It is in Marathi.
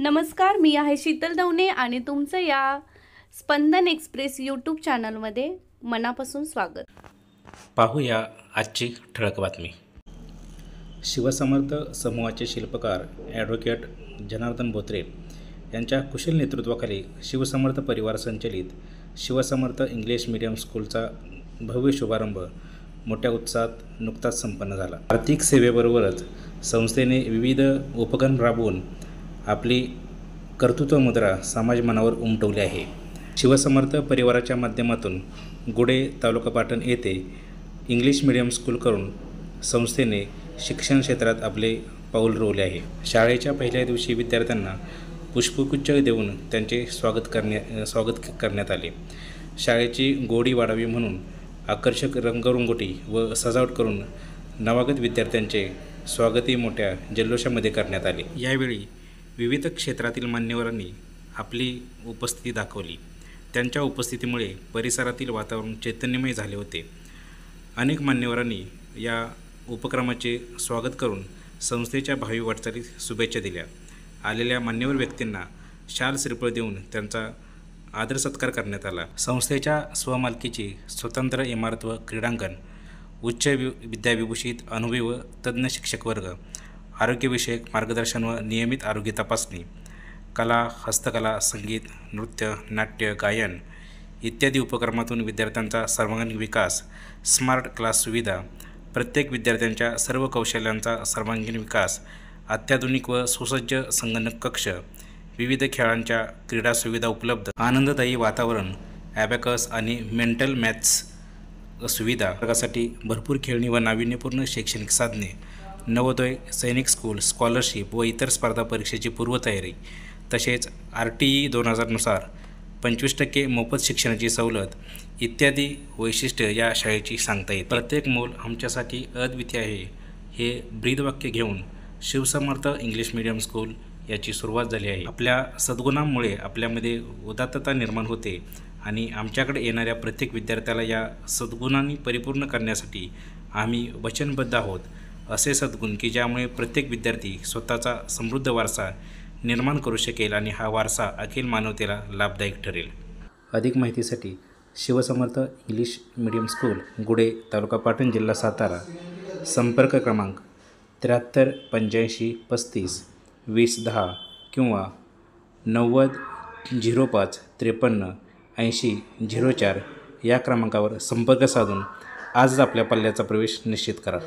नमस्कार, मी आहे शीतल दवणे आणि तुमचं या स्पंदन एक्सप्रेस यूट्यूब चॅनलमध्ये मनापासून स्वागत. पाहूया आजची ठळक बातमी. शिवसमर्थ समूहाचे शिल्पकार ॲडव्होकेट जनार्दन बोत्रे यांच्या कुशल नेतृत्वाखाली शिवसमर्थ परिवार संचलित शिवसमर्थ इंग्लिश मीडियम स्कूलचा भव्य शुभारंभ मोठ्या उत्साहात नुकताच संपन्न झाला. आर्थिक सेवेबरोबरच संस्थेने विविध उपक्रम राबवून आपली कर्तृत्व मुद्रा समाज मनावर उमटवली आहे. शिवसमर्थ परिवाराच्या माध्यमातून गुढे तालुका पाटण येथे इंग्लिश मीडियम स्कूल करून संस्थेने शिक्षण क्षेत्रात आपले पाऊल रोवले आहे. शाळेच्या पहिल्या दिवशी विद्यार्थ्यांना पुष्पगुच्छ देऊन त्यांचे स्वागत करण्यात आले. शाळेची गोडी वाढावी म्हणून आकर्षक रंगरंगोटी व सजावट करून नवागत विद्यार्थ्यांचे स्वागतही मोठ्या जल्लोषामध्ये करण्यात आले. यावेळी विविध क्षेत्रातील मान्यवरांनी आपली उपस्थिती दाखवली. त्यांच्या उपस्थितीमुळे परिसरातील वातावरण चैतन्यमय झाले होते. अनेक मान्यवरांनी या उपक्रमाचे स्वागत करून संस्थेच्या भावी वाटचालीस शुभेच्छा दिल्या. आलेल्या मान्यवर व्यक्तींना शाल श्रीफळ देऊन त्यांचा आदर सत्कार करण्यात आला. संस्थेच्या स्वमालकीची स्वतंत्र इमारत व क्रीडांगण, उच्च विद्याविभूषित अनुभवी व तज्ज्ञ शिक्षक वर्ग, आरोग्यविषयक मार्गदर्शन व नियमित आरोग्य तपासणी, कला, हस्तकला, संगीत, नृत्य, नाट्य, गायन इत्यादी उपक्रमातून विद्यार्थ्यांचा सर्वांगीण विकास, स्मार्ट क्लास सुविधा, प्रत्येक विद्यार्थ्यांच्या सर्व कौशल्यांचा सर्वांगीण विकास, अत्याधुनिक व सुसज्ज संगणक कक्ष, विविध खेळांच्या क्रीडा सुविधा उपलब्ध, आनंददायी वातावरण, ॲबॅकस आणि मेंटल मॅथ्स सुविधा, वर्गासाठी भरपूर खेळणी व नाविन्यपूर्ण शैक्षणिक साधने, नवोदय, सैनिक स्कूल, स्कॉलरशिप व इतर स्पर्धा परीक्षेची पूर्वतयारी, तसेच RTE 2000 नुसार 25% मोफत शिक्षणाची सवलत इत्यादी वैशिष्ट्य या शाळेची सांगता येते. प्रत्येक मूल आमच्यासाठी अद्वितीय आहे हे ब्रीदवाक्य घेऊन शिवसमर्थ इंग्लिश मीडियम स्कूल याची सुरुवात झाली आहे. आपल्या सद्गुणांमुळे आपल्यामध्ये उदात्तता निर्माण होते आणि आमच्याकडे येणाऱ्या प्रत्येक विद्यार्थ्याला या सद्गुणांनी परिपूर्ण करण्यासाठी आम्ही वचनबद्ध आहोत. असे सद्गुण की ज्यामुळे प्रत्येक विद्यार्थी स्वतःचा समृद्ध वारसा निर्माण करू शकेल आणि हा वारसा अखिल मानवतेला लाभदायक ठरेल. अधिक माहितीसाठी Shivsamarth English medium school, Gudhe, तालुका पाटण, जिल्हा सातारा. संपर्क क्रमांक 73 85 35 20 10 किंवा 90 05 53 80 04 या क्रमांकावर संपर्क साधून आजच आपल्या पल्ल्याचा प्रवेश निश्चित करा.